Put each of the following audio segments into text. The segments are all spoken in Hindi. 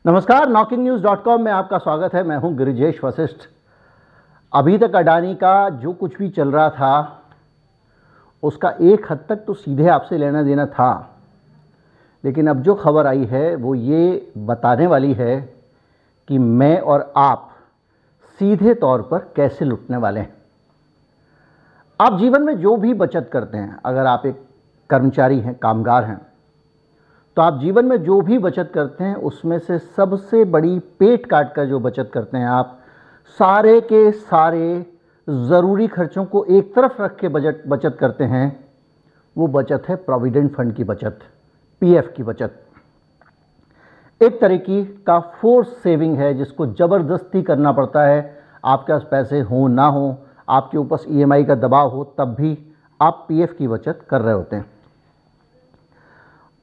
नमस्कार, knockinnews.com में आपका स्वागत है। मैं हूं गिरिजेश वशिष्ठ। अभी तक अडानी का जो कुछ भी चल रहा था उसका एक हद तक तो सीधे आपसे लेना देना था, लेकिन अब जो खबर आई है वो ये बताने वाली है कि मैं और आप सीधे तौर पर कैसे लुटने वाले हैं। आप जीवन में जो भी बचत करते हैं, अगर आप एक कर्मचारी हैं, कामगार हैं, तो आप जीवन में जो भी बचत करते हैं उसमें से सबसे बड़ी पेट काट कर जो बचत करते हैं, आप सारे के सारे ज़रूरी खर्चों को एक तरफ रख के बचत करते हैं। वो बचत है प्रोविडेंट फंड की बचत, पीएफ की बचत। एक तरीके का फोर्स सेविंग है जिसको ज़बरदस्ती करना पड़ता है। आपके पास पैसे हों ना हो, आपके ऊपर ईएमआई का दबाव हो, तब भी आप पीएफ की बचत कर रहे होते हैं।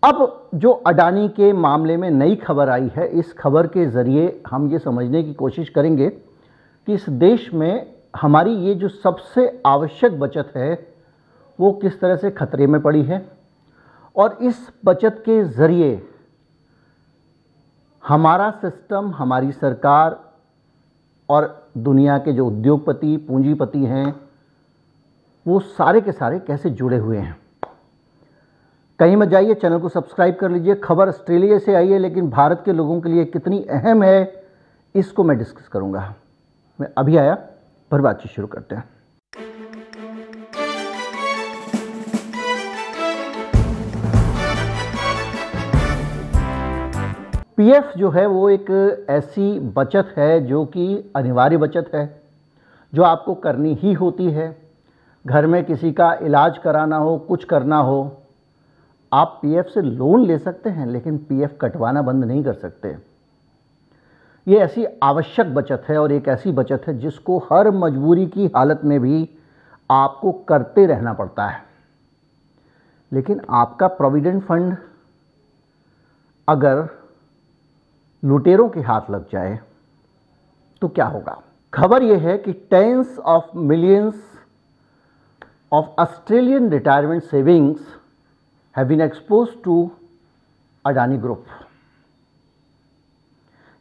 अब जो अडानी के मामले में नई खबर आई है, इस खबर के ज़रिए हम ये समझने की कोशिश करेंगे कि इस देश में हमारी ये जो सबसे आवश्यक बचत है वो किस तरह से खतरे में पड़ी है, और इस बचत के ज़रिए हमारा सिस्टम, हमारी सरकार और दुनिया के जो उद्योगपति, पूंजीपति हैं, वो सारे के सारे कैसे जुड़े हुए हैं। कहीं मत जाइए, चैनल को सब्सक्राइब कर लीजिए। खबर ऑस्ट्रेलिया से आई है, लेकिन भारत के लोगों के लिए कितनी अहम है इसको मैं डिस्कस करूंगा। मैं अभी आया, पर बातचीत शुरू करते हैं। पीएफ जो है वो एक ऐसी बचत है जो कि अनिवार्य बचत है, जो आपको करनी ही होती है। घर में किसी का इलाज कराना हो, कुछ करना हो, आप पीएफ से लोन ले सकते हैं, लेकिन पीएफ कटवाना बंद नहीं कर सकते। ये ऐसी आवश्यक बचत है और एक ऐसी बचत है जिसको हर मजबूरी की हालत में भी आपको करते रहना पड़ता है। लेकिन आपका प्रोविडेंट फंड अगर लुटेरों के हाथ लग जाए तो क्या होगा। खबर यह है कि tens of millions of Australian retirement savings have been exposed to Adani group.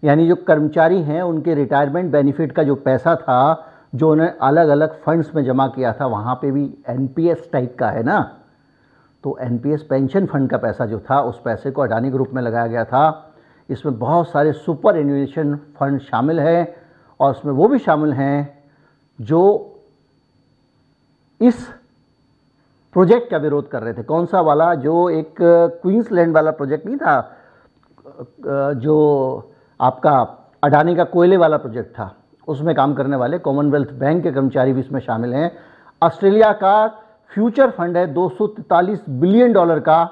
यानी जो कर्मचारी हैं उनके रिटायरमेंट बेनिफिट का जो पैसा था, जो उन्हें अलग अलग फंड्स में जमा किया था, वहाँ पे भी एनपीएस टाइप का है ना, तो एनपीएस पेंशन फंड का पैसा जो था उस पैसे को अडानी ग्रुप में लगाया गया था। इसमें बहुत सारे सुपर एन्युएशन फंड शामिल हैं, और उसमें वो भी शामिल हैं जो इस प्रोजेक्ट का विरोध कर रहे थे। कौन सा वाला, जो एक क्वींसलैंड वाला प्रोजेक्ट नहीं था, जो आपका अडानी का कोयले वाला प्रोजेक्ट था, उसमें काम करने वाले कॉमनवेल्थ बैंक के कर्मचारी भी इसमें शामिल हैं। ऑस्ट्रेलिया का फ्यूचर फंड है $243 बिलियन का,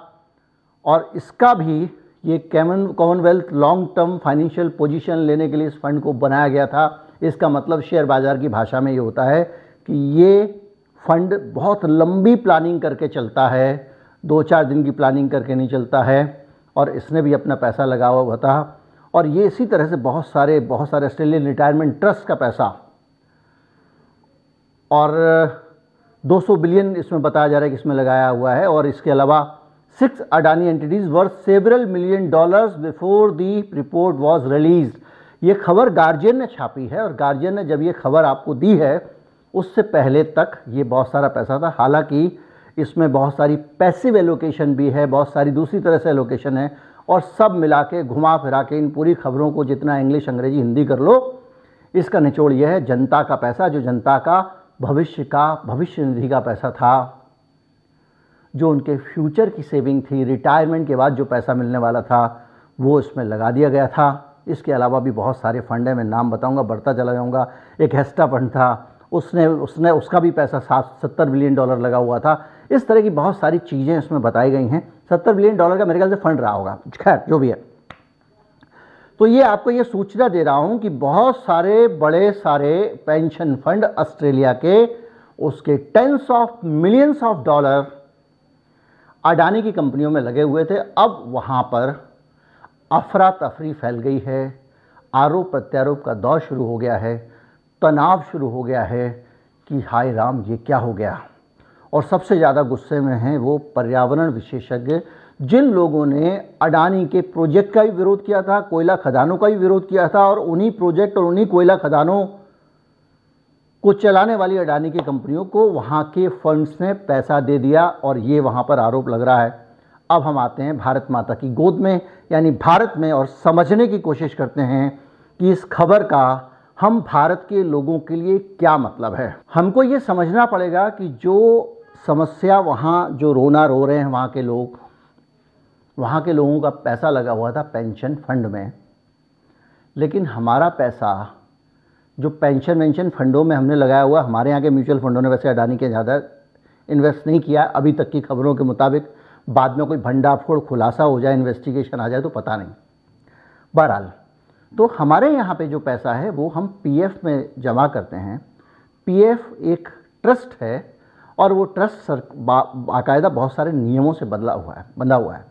और इसका भी ये Commonwealth long term financial position लेने के लिए इस फंड को बनाया गया था। इसका मतलब शेयर बाजार की भाषा में ये होता है कि ये फंड बहुत लंबी प्लानिंग करके चलता है, 2-4 दिन की प्लानिंग करके नहीं चलता है, और इसने भी अपना पैसा लगाया हुआ था। और ये इसी तरह से बहुत सारे ऑस्ट्रेलियन रिटायरमेंट ट्रस्ट का पैसा, और 200 बिलियन इसमें बताया जा रहा है कि इसमें लगाया हुआ है। और इसके अलावा 6 Adani entities worth several million dollars before the report was release. ये खबर गार्जियन ने छापी है, और गार्जियन ने जब ये खबर आपको दी है उससे पहले तक ये बहुत सारा पैसा था। हालांकि इसमें बहुत सारी पैसिव एलोकेशन भी है, बहुत सारी दूसरी तरह से एलोकेशन है, और सब मिला के घुमा फिरा के इन पूरी खबरों को जितना इंग्लिश, अंग्रेजी, हिंदी कर लो, इसका निचोड़ यह है, जनता का पैसा, जो जनता का भविष्य निधि का पैसा था, जो उनके फ्यूचर की सेविंग थी, रिटायरमेंट के बाद जो पैसा मिलने वाला था, वो इसमें लगा दिया गया था। इसके अलावा भी बहुत सारे फंड हैं, मैं नाम बताऊंगा, बढ़ता चला जाऊंगा। एक हेस्टा फंड था, उसका भी पैसा $70 बिलियन लगा हुआ था। इस तरह की बहुत सारी चीज़ें इसमें बताई गई हैं। $70 बिलियन का मेरे ख्याल से फंड रहा होगा, खैर जो भी है। तो ये आपको ये सूचना दे रहा हूँ कि बहुत सारे बड़े सारे पेंशन फंड ऑस्ट्रेलिया के, उसके tens of millions of dollar Adani की कंपनियों में लगे हुए थे। अब वहाँ पर अफरा तफरी फैल गई है, आरोप प्रत्यारोप का दौर शुरू हो गया है, तनाव शुरू हो गया है कि हाय राम, ये क्या हो गया। और सबसे ज़्यादा गुस्से में हैं वो पर्यावरण विशेषज्ञ जिन लोगों ने अडानी के प्रोजेक्ट का भी विरोध किया था, कोयला खदानों का भी विरोध किया था, और उन्हीं प्रोजेक्ट और उन्हीं कोयला खदानों को चलाने वाली अडानी की कंपनियों को वहाँ के फंड्स ने पैसा दे दिया, और ये वहाँ पर आरोप लग रहा है। अब हम आते हैं भारत माता की गोद में, यानी भारत में, और समझने की कोशिश करते हैं कि इस खबर का हम भारत के लोगों के लिए क्या मतलब है। हमको ये समझना पड़ेगा कि जो समस्या वहाँ जो रोना रो रहे हैं वहाँ के लोग, वहाँ के लोगों का पैसा लगा हुआ था पेंशन फंड में, लेकिन हमारा पैसा जो पेंशन फंडों में हमने लगाया हुआ, हमारे यहाँ के म्यूचुअल फंडों ने वैसे अडानी के ज़्यादा इन्वेस्ट नहीं किया अभी तक की खबरों के मुताबिक, बाद में कोई भंडाफोड़ खुलासा हो जाए, इन्वेस्टिगेशन आ जाए तो पता नहीं। बहरहाल, तो हमारे यहाँ पे जो पैसा है वो हम पीएफ में जमा करते हैं। पीएफ एक ट्रस्ट है, और वो ट्रस्ट बाकायदा बहुत सारे नियमों से बंधा हुआ है,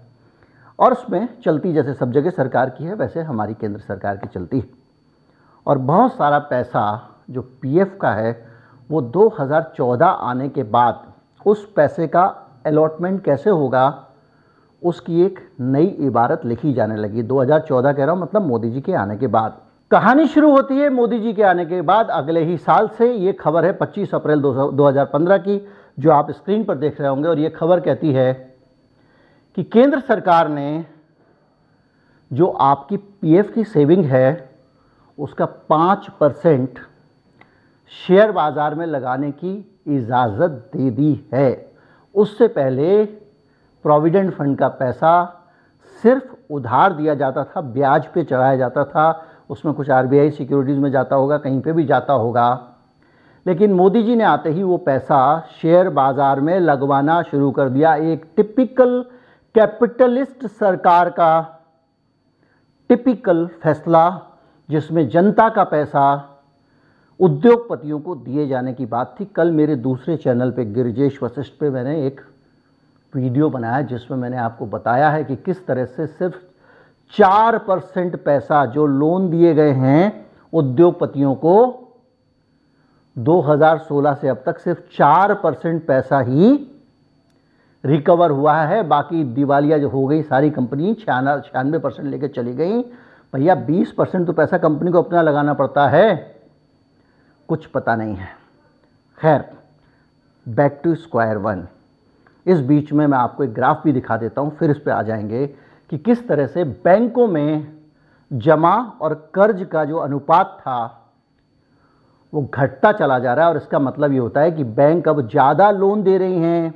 और उसमें चलती जैसे सब जगह सरकार की है वैसे हमारी केंद्र सरकार की चलती है। और बहुत सारा पैसा जो पीएफ का है वो 2014 आने के बाद उस पैसे का अलॉटमेंट कैसे होगा उसकी एक नई इबारत लिखी जाने लगी। 2014 कह रहा हूँ, मतलब मोदी जी के आने के बाद। कहानी शुरू होती है मोदी जी के आने के बाद अगले ही साल से। ये खबर है 25 अप्रैल 2015 की, जो आप स्क्रीन पर देख रहे होंगे। और ये खबर कहती है कि केंद्र सरकार ने जो आपकी पीएफ की सेविंग है उसका 5% शेयर बाजार में लगाने की इजाज़त दे दी है। उससे पहले प्रोविडेंट फंड का पैसा सिर्फ उधार दिया जाता था, ब्याज पे चढ़ाया जाता था, उसमें कुछ आरबीआई सिक्योरिटीज़ में जाता होगा, कहीं पे भी जाता होगा। लेकिन मोदी जी ने आते ही वो पैसा शेयर बाजार में लगवाना शुरू कर दिया। एक टिपिकल कैपिटलिस्ट सरकार का टिपिकल फैसला, जिसमें जनता का पैसा उद्योगपतियों को दिए जाने की बात थी। कल मेरे दूसरे चैनल पे गिरिजेश वशिष्ठ पे मैंने एक वीडियो बनाया जिसमें मैंने आपको बताया है कि किस तरह से सिर्फ 4% पैसा जो लोन दिए गए हैं उद्योगपतियों को 2016 से अब तक सिर्फ 4% पैसा ही रिकवर हुआ है। बाकी दिवालिया जो हो गई सारी कंपनी 96% लेकर चली गई। भैया 20% तो पैसा कंपनी को अपना लगाना पड़ता है, कुछ पता नहीं है। खैर, बैक टू स्क्वायर वन। इस बीच में मैं आपको एक ग्राफ भी दिखा देता हूं, फिर इस पे आ जाएंगे कि किस तरह से बैंकों में जमा और कर्ज का जो अनुपात था वो घटता चला जा रहा है। और इसका मतलब ये होता है कि बैंक अब ज़्यादा लोन दे रही हैं,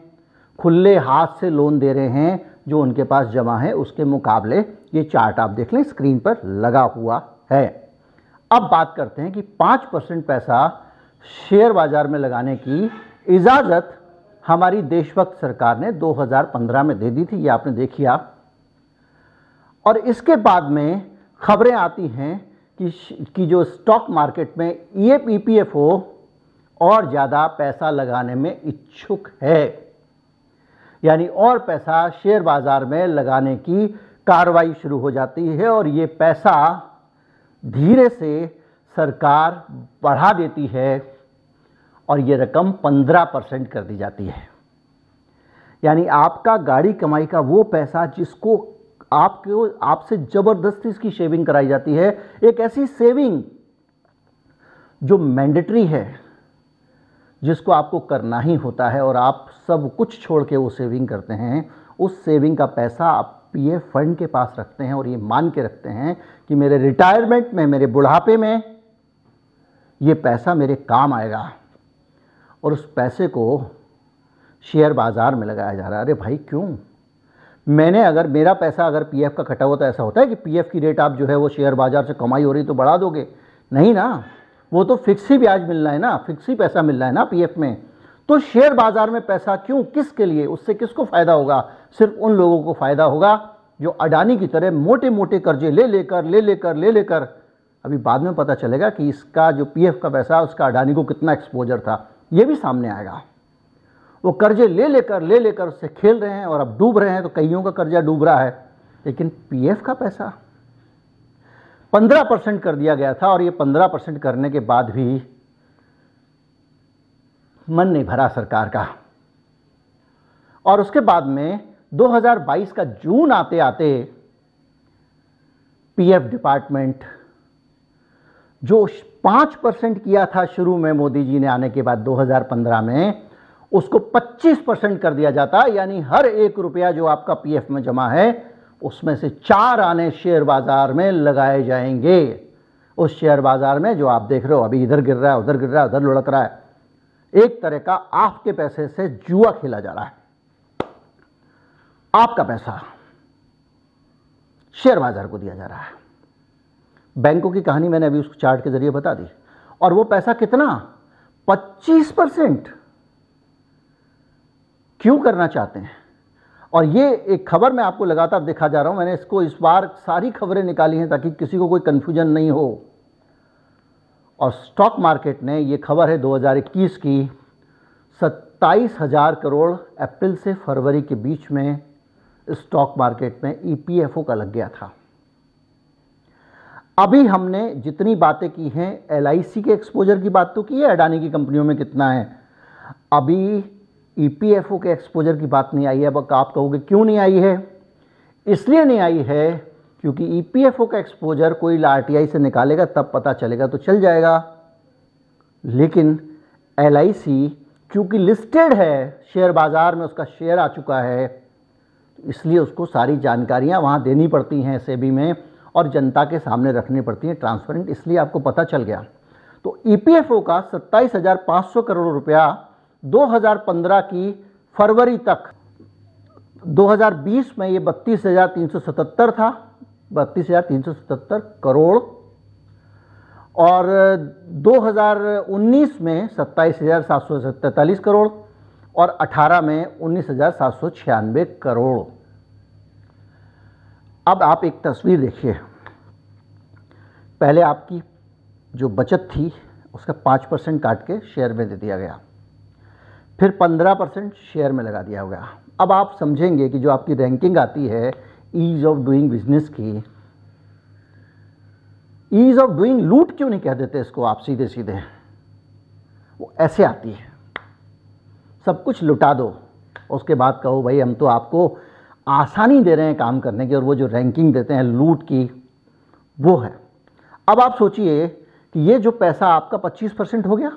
खुले हाथ से लोन दे रहे हैं जो उनके पास जमा है उसके मुकाबले। ये चार्ट आप देख लें, स्क्रीन पर लगा हुआ है। अब बात करते हैं कि 5% पैसा शेयर बाजार में लगाने की इजाज़त हमारी देशभक्त सरकार ने 2015 में दे दी थी, ये आपने देखिया। और इसके बाद में खबरें आती हैं कि जो स्टॉक मार्केट में ईपीएफओ और ज़्यादा पैसा लगाने में इच्छुक है, यानी और पैसा शेयर बाजार में लगाने की कार्रवाई शुरू हो जाती है। और ये पैसा धीरे से सरकार बढ़ा देती है और ये रकम 15% कर दी जाती है। यानी आपका गाड़ी कमाई का वो पैसा जिसको आपसे ज़बरदस्ती इसकी सेविंग कराई जाती है, एक ऐसी सेविंग जो मैंडेटरी है, जिसको आपको करना ही होता है और आप सब कुछ छोड़ के वो सेविंग करते हैं, उस सेविंग का पैसा आप पीएफ फंड के पास रखते हैं और ये मान के रखते हैं कि मेरे रिटायरमेंट में, मेरे बुढ़ापे में ये पैसा मेरे काम आएगा। और उस पैसे को शेयर बाजार में लगाया जा रहा है। अरे भाई क्यों? मेरा पैसा अगर पीएफ का कटा हुआ, तो ऐसा होता है कि पीएफ की रेट आप जो है वो शेयर बाजार से कमाई हो रही तो बढ़ा दोगे? नहीं ना, वो तो फिक्स ही ब्याज मिलना है ना, फिक्स ही पैसा मिल रहा है ना पीएफ में। तो शेयर बाजार में पैसा क्यों, किसके लिए? उससे किसको फ़ायदा होगा? सिर्फ उन लोगों को फ़ायदा होगा जो अडानी की तरह मोटे मोटे कर्जे ले लेकर अभी बाद में पता चलेगा कि इसका जो पीएफ का पैसा उसका अडानी को कितना एक्सपोजर था, ये भी सामने आएगा। वो कर्जे ले लेकर उससे खेल रहे हैं और अब डूब रहे हैं, तो कईयों का कर्जा डूब रहा है। लेकिन पीएफ का पैसा 15% कर दिया गया था और ये 15% करने के बाद भी मन नहीं भरा सरकार का। और उसके बाद में 2022 का जून आते आते पीएफ डिपार्टमेंट जो 5% किया था शुरू में मोदी जी ने आने के बाद 2015 में, उसको 25% कर दिया जाता। यानी हर 1 रुपया जो आपका पीएफ में जमा है उसमें से 4 आने शेयर बाजार में लगाए जाएंगे। उस शेयर बाजार में जो आप देख रहे हो अभी इधर गिर रहा है, उधर गिर रहा है, उधर लुढ़क रहा है, एक तरह का आपके पैसे से जुआ खेला जा रहा है। आपका पैसा शेयर बाजार को दिया जा रहा है। बैंकों की कहानी मैंने अभी उस चार्ट के जरिए बता दी। और वो पैसा कितना? 25%। क्यों करना चाहते हैं? और ये एक खबर मैं आपको लगातार दिखा जा रहा हूं। मैंने इसको इस बार सारी खबरें निकाली हैं ताकि किसी को कोई कंफ्यूजन नहीं हो। और स्टॉक मार्केट ने, ये खबर है 2021 की, 27,000 करोड़ अप्रैल से फरवरी के बीच में स्टॉक मार्केट में ईपीएफओ का लग गया था। अभी हमने जितनी बातें की हैं, एलआईसी के एक्सपोजर की बात तो की है, अडानी की कंपनियों में कितना है। अभी ईपीएफओ के एक्सपोजर की बात नहीं आई है। अब आप कहोगे क्यों नहीं आई है? इसलिए नहीं आई है क्योंकि ईपीएफओ का एक्सपोजर कोई आरटीआई से निकालेगा तब पता चलेगा तो चल जाएगा। लेकिन एलआईसी क्योंकि लिस्टेड है, शेयर बाजार में उसका शेयर आ चुका है, इसलिए उसको सारी जानकारियां वहां देनी पड़ती हैं सेबी में और जनता के सामने रखनी पड़ती हैं ट्रांसपेरेंट, इसलिए आपको पता चल गया। तो ईपीएफओ का 27,500 करोड़ रुपया 2015 की फरवरी तक, 2020 में ये 32,377 था, 32,377 करोड़, और 2019 में 27,743 करोड़ और 18 में 19,796 करोड़। अब आप एक तस्वीर देखिए। पहले आपकी जो बचत थी उसका 5% काट के शेयर में दे दिया गया, फिर 15% शेयर में लगा दिया गया। अब आप समझेंगे कि जो आपकी रैंकिंग आती है ईज ऑफ डूइंग बिजनेस की, ईज ऑफ डूइंग लूट क्यों नहीं कह देते इसको आप सीधे सीधे, वो ऐसे आती है, सब कुछ लुटा दो, उसके बाद कहो भाई हम तो आपको आसानी दे रहे हैं काम करने की, और वो जो रैंकिंग देते हैं लूट की वो है। अब आप सोचिए कि ये जो पैसा आपका 25% हो गया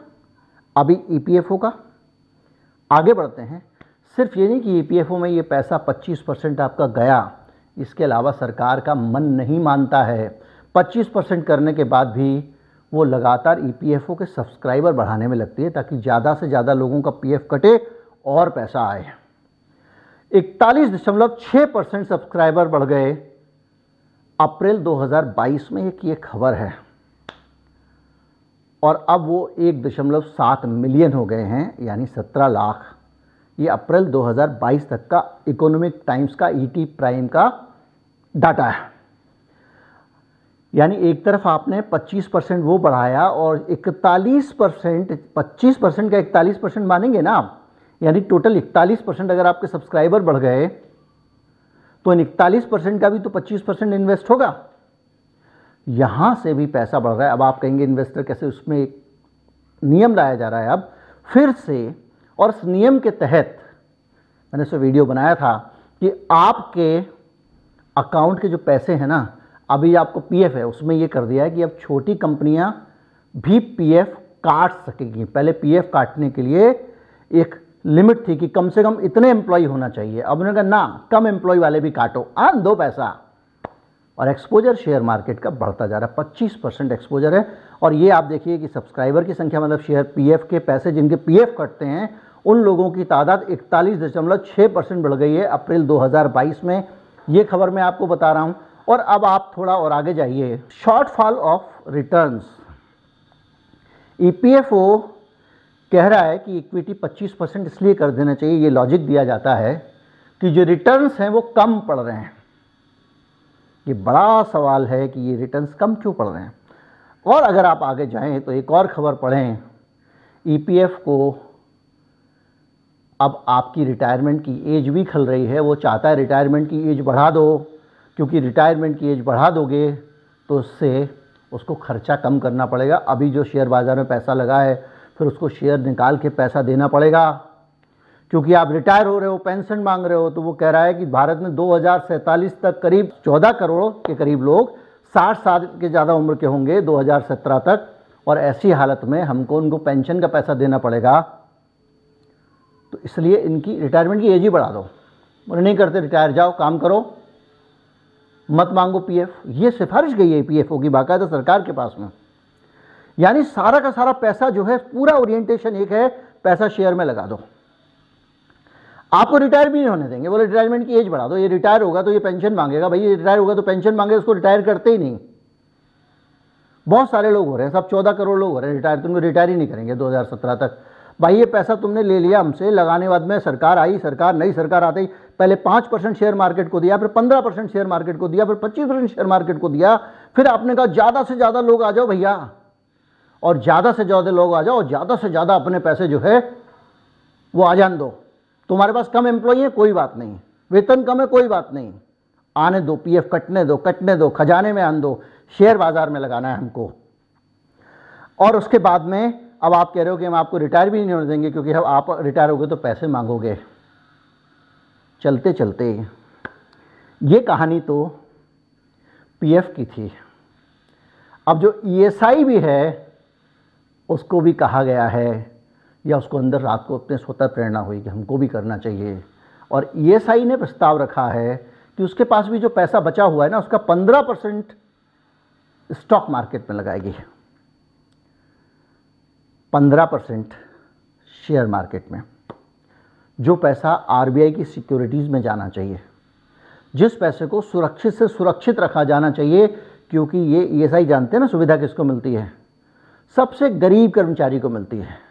अभी ईपीएफओ का। आगे बढ़ते हैं। सिर्फ ये नहीं कि ईपीएफओ में ये पैसा 25% आपका गया, इसके अलावा सरकार का मन नहीं मानता है। 25% करने के बाद भी वो लगातार ईपीएफओ के सब्सक्राइबर बढ़ाने में लगती है ताकि ज़्यादा से ज़्यादा लोगों का पीएफ कटे और पैसा आए। 41.6% सब्सक्राइबर बढ़ गए अप्रैल 2022 में, ये खबर है। और अब वो 1.7 मिलियन हो गए हैं, यानी 17 लाख। ये अप्रैल 2022 तक का इकोनॉमिक टाइम्स का ईटी प्राइम का डाटा है। यानी एक तरफ आपने 25% वो बढ़ाया और 41%, 25% का 41% मानेंगे ना आप, यानी टोटल 41% अगर आपके सब्सक्राइबर बढ़ गए तो इन 41% का भी तो 25% इन्वेस्ट होगा। यहां से भी पैसा बढ़ रहा है। अब आप कहेंगे इन्वेस्टर कैसे, उसमें एक नियम लाया जा रहा है अब फिर से, और इस नियम के तहत मैंने उससे वीडियो बनाया था कि आपके अकाउंट के जो पैसे हैं ना, अभी आपको पीएफ है, उसमें ये कर दिया है कि अब छोटी कंपनियां भी पीएफ काट सकेगी। पहले पीएफ काटने के लिए एक लिमिट थी कि कम से कम इतने एम्प्लॉय होना चाहिए, अब उन्होंने कहा ना, कम एम्प्लॉय वाले भी काटो, आन दो पैसा। और एक्सपोजर शेयर मार्केट का बढ़ता जा रहा है, 25% एक्सपोजर है। और ये आप देखिए कि सब्सक्राइबर की संख्या, मतलब शेयर पीएफ के पैसे जिनके पीएफ कटते हैं उन लोगों की तादाद 41.6% बढ़ गई है अप्रैल 2022 में। ये खबर मैं आपको बता रहा हूँ। और अब आप थोड़ा और आगे जाइए। शॉर्टफॉल ऑफ रिटर्न्स, ईपीएफओ कह रहा है कि इक्विटी 25% इसलिए कर देना चाहिए, ये लॉजिक दिया जाता है कि जो रिटर्न्स हैं वो कम पड़ रहे हैं। ये बड़ा सवाल है कि ये रिटर्न्स कम क्यों पड़ रहे हैं। और अगर आप आगे जाएं तो एक और खबर पढ़ें, ईपीएफ को अब आपकी रिटायरमेंट की एज भी खल रही है। वो चाहता है रिटायरमेंट की एज बढ़ा दो, क्योंकि रिटायरमेंट की एज बढ़ा दोगे तो उससे उसको खर्चा कम करना पड़ेगा। अभी जो शेयर बाज़ार में पैसा लगा है फिर उसको शेयर निकाल के पैसा देना पड़ेगा, क्योंकि आप रिटायर हो रहे हो, पेंशन मांग रहे हो, तो वो कह रहा है कि भारत में 2047 तक करीब 14 करोड़ के करीब लोग 60 साल के ज़्यादा उम्र के होंगे 2017 तक, और ऐसी हालत में हमको उनको पेंशन का पैसा देना पड़ेगा। तो इसलिए इनकी रिटायरमेंट की एज ही बढ़ा दो। और नहीं करते रिटायर जाओ, काम करो, मत मांगो पीएफ। ये सिफारिश गई है पीएफओ की बाकायदा सरकार के पास में। यानी सारा का सारा पैसा जो है, पूरा ओरिएंटेशन एक है, पैसा शेयर में लगा दो। आपको रिटायर भी नहीं होने देंगे, बोले रिटायरमेंट की एज बढ़ा दो। ये रिटायर होगा तो ये पेंशन मांगेगा, भाई ये रिटायर होगा तो पेंशन मांगेगा, उसको रिटायर करते ही नहीं। बहुत सारे लोग हो रहे हैं, सब 14 करोड़ लोग हो रहे हैं रिटायर, तुमको रिटायर ही नहीं करेंगे 2017 तक। भाई ये पैसा तुमने ले लिया हमसे, लगाने बाद में सरकार आई, नई सरकार आते ही पहले 5% शेयर मार्केट को दिया, फिर 15% शेयर मार्केट को दिया, फिर 25% शेयर मार्केट को दिया, फिर आपने कहा ज़्यादा से ज़्यादा लोग आ जाओ भैया, और ज़्यादा से ज़्यादा लोग आ जाओ, और ज़्यादा से ज़्यादा अपने पैसे जो है वो आ जान दो। तुम्हारे पास कम एम्प्लॉई है, कोई बात नहीं, वेतन कम है, कोई बात नहीं, आने दो, पीएफ कटने दो, खजाने में आन दो, शेयर बाजार में लगाना है हमको। और उसके बाद में अब आप कह रहे हो कि हम आपको रिटायर भी नहीं होने देंगे, क्योंकि अब आप रिटायर हो गए तो पैसे मांगोगे। चलते चलते ये कहानी तो पीएफ की थी। अब जो ईएसआई भी है उसको भी कहा गया है, या उसको अंदर रात को अपने स्वतः प्रेरणा हुई कि हमको भी करना चाहिए, और ईएसआई ने प्रस्ताव रखा है कि उसके पास भी जो पैसा बचा हुआ है ना, उसका 15% स्टॉक मार्केट में लगाएगी, 15% शेयर मार्केट में। जो पैसा आरबीआई की सिक्योरिटीज़ में जाना चाहिए, जिस पैसे को सुरक्षित से सुरक्षित रखा जाना चाहिए, क्योंकि ये ईएसआई जानते हैं ना सुविधा किसको मिलती है, सबसे गरीब कर्मचारी को मिलती है।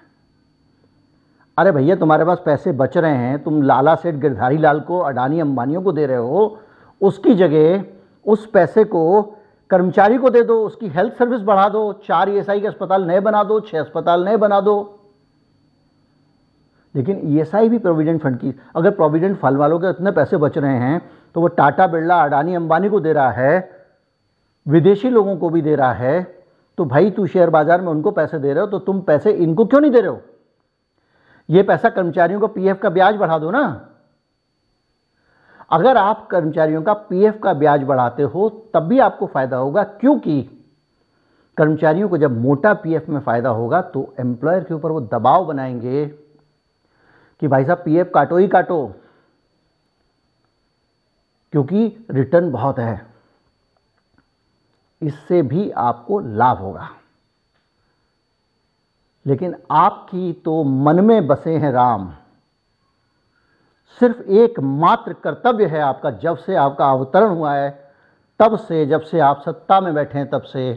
अरे भैया तुम्हारे पास पैसे बच रहे हैं, तुम लाला सेठ गिरधारी लाल को, अडानी अंबानियों को दे रहे हो, उसकी जगह उस पैसे को कर्मचारी को दे दो, उसकी हेल्थ सर्विस बढ़ा दो, 4 ईएसआई के अस्पताल नए बना दो, 6 अस्पताल नए बना दो। लेकिन ईएसआई भी प्रोविडेंट फंड की, अगर प्रोविडेंट फंड वालों के इतने पैसे बच रहे हैं तो वो टाटा बिरला अडानी अंबानी को दे रहा है, विदेशी लोगों को भी दे रहा है, तो भाई तू शेयर बाजार में उनको पैसे दे रहे हो, तो तुम पैसे इनको क्यों नहीं दे रहे हो? ये पैसा कर्मचारियों को पीएफ का ब्याज बढ़ा दो ना। अगर आप कर्मचारियों का पीएफ का ब्याज बढ़ाते हो तब भी आपको फायदा होगा, क्योंकि कर्मचारियों को जब मोटा पीएफ में फायदा होगा तो एम्प्लॉयर के ऊपर वो दबाव बनाएंगे कि भाई साहब पीएफ काटो ही काटो, क्योंकि रिटर्न बहुत है। इससे भी आपको लाभ होगा। लेकिन आपकी तो मन में बसे हैं राम, सिर्फ एक मात्र कर्तव्य है आपका, जब से आपका अवतरण हुआ है तब से, जब से आप सत्ता में बैठे हैं तब से,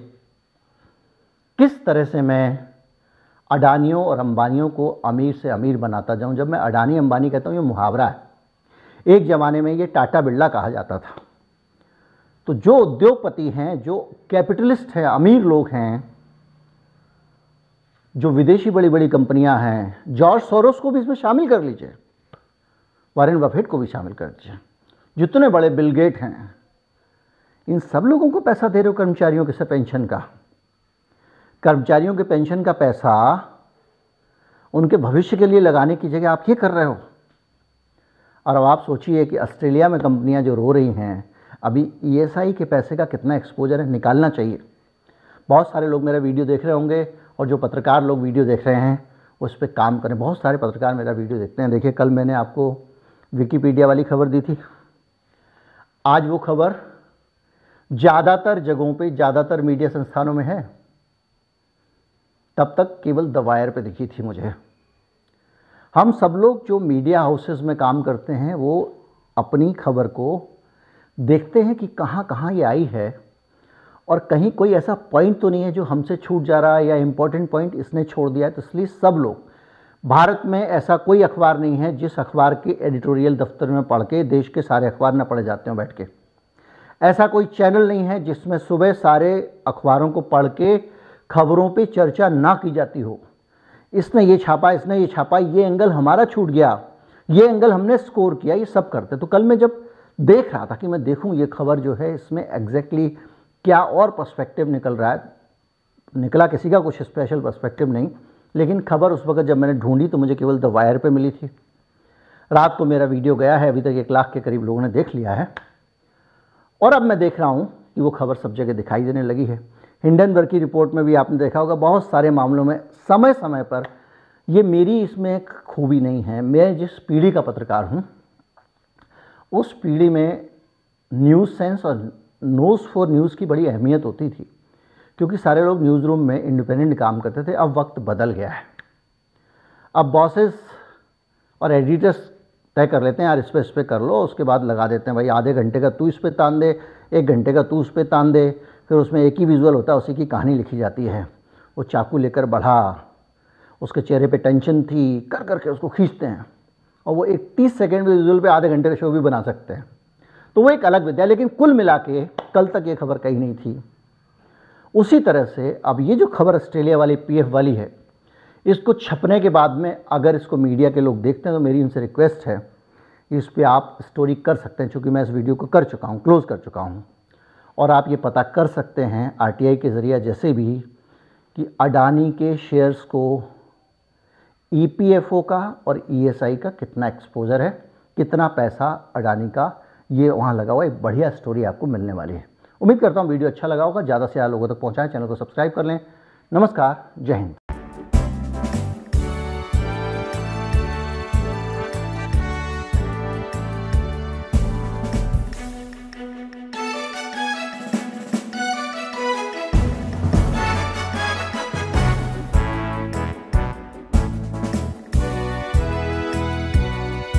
किस तरह से मैं अडानियों और अंबानियों को अमीर से अमीर बनाता जाऊं। जब मैं अडानी अंबानी कहता हूं ये मुहावरा है, एक ज़माने में ये टाटा बिरला कहा जाता था। तो जो उद्योगपति हैं, जो कैपिटलिस्ट हैं, अमीर लोग हैं, जो विदेशी बड़ी बड़ी कंपनियां हैं, जॉर्ज सोरोस को भी इसमें शामिल कर लीजिए, वॉरेन बफेट को भी शामिल कर दीजिए, जितने बड़े बिल गेट हैं, इन सब लोगों को पैसा दे रहे हो कर्मचारियों के से पेंशन का। कर्मचारियों के पेंशन का पैसा उनके भविष्य के लिए लगाने की जगह आप ये कर रहे हो। और अब आप सोचिए कि ऑस्ट्रेलिया में कंपनियां जो रो रही हैं, अभी ईएसआई के पैसे का कितना एक्सपोजर है, निकालना चाहिए। बहुत सारे लोग मेरा वीडियो देख रहे होंगे, और जो पत्रकार लोग वीडियो देख रहे हैं उस पर काम करें। बहुत सारे पत्रकार मेरा वीडियो देखते हैं। देखिए कल मैंने आपको विकिपीडिया वाली खबर दी थी, आज वो खबर ज़्यादातर जगहों पे, ज़्यादातर मीडिया संस्थानों में है। तब तक केवल द वायर पे दिखी थी मुझे। हम सब लोग जो मीडिया हाउसेस में काम करते हैं वो अपनी खबर को देखते हैं कि कहाँ कहाँ ये आई है, और कहीं कोई ऐसा पॉइंट तो नहीं है जो हमसे छूट जा रहा है, या इम्पोर्टेंट पॉइंट इसने छोड़ दिया है। तो इसलिए सब लोग, भारत में ऐसा कोई अखबार नहीं है जिस अखबार के एडिटोरियल दफ्तर में पढ़ के देश के सारे अखबार न पढ़े जाते हो बैठ के। ऐसा कोई चैनल नहीं है जिसमें सुबह सारे अखबारों को पढ़ के खबरों पे चर्चा ना की जाती हो। इसने ये छापा, इसने ये छापा, ये एंगल हमारा छूट गया, ये एंगल हमने स्कोर किया, ये सब करते। तो कल मैं जब देख रहा था कि मैं देखूं ये खबर जो है इसमें एग्जैक्टली क्या और पर्सपेक्टिव निकल रहा है, निकला किसी का कुछ स्पेशल पर्सपेक्टिव नहीं, लेकिन खबर उस वक्त जब मैंने ढूंढी तो मुझे केवल द वायर पे मिली थी। रात को मेरा वीडियो गया है, अभी तक 1 लाख के करीब लोगों ने देख लिया है। और अब मैं देख रहा हूँ कि वो खबर सब जगह दिखाई देने लगी है। हिंडनबर्ग की रिपोर्ट में भी आपने देखा होगा, बहुत सारे मामलों में समय समय पर, ये मेरी इसमें एक खूबी नहीं है, मैं जिस पीढ़ी का पत्रकार हूँ उस पीढ़ी में न्यूज़ सेंस और नोज़ फॉर न्यूज़ की बड़ी अहमियत होती थी, क्योंकि सारे लोग न्यूज़ रूम में इंडिपेंडेंट काम करते थे। अब वक्त बदल गया है, अब बॉसेस और एडिटर्स तय कर लेते हैं, यार इस पे कर लो, उसके बाद लगा देते हैं भाई आधे घंटे का तू इस पे तान दे, 1 घंटे का तू उस पे तान दे, फिर उसमें एक ही विजुअल होता है, उसी की कहानी लिखी जाती है। वो चाकू लेकर बढ़ा, उसके चेहरे पे टेंशन थी, कर करके उसको खींचते हैं, और वो एक 30 सेकेंड विजुअल पे आधे घंटे का शो भी बना सकते हैं। तो वो एक अलग विद्या है, लेकिन कुल मिला के कल तक ये खबर कहीं नहीं थी। उसी तरह से अब ये जो खबर ऑस्ट्रेलिया वाली PF वाली है, इसको छपने के बाद में अगर इसको मीडिया के लोग देखते हैं तो मेरी उनसे रिक्वेस्ट है, इस पर आप स्टोरी कर सकते हैं, चूँकि मैं इस वीडियो को कर चुका हूँ, क्लोज़ कर चुका हूँ, और आप ये पता कर सकते हैं RTI के ज़रिए जैसे भी कि अडानी के शेयर्स को EPFO का और ESI का कितना एक्सपोजर है, कितना पैसा अडानी का ये वहाँ लगा हुआ। एक बढ़िया स्टोरी आपको मिलने वाली है। उम्मीद करता हूँ वीडियो अच्छा लगा होगा, ज़्यादा से ज़्यादा लोगों तक पहुँचाएं, चैनल को सब्सक्राइब कर लें। नमस्कार, जय हिंद।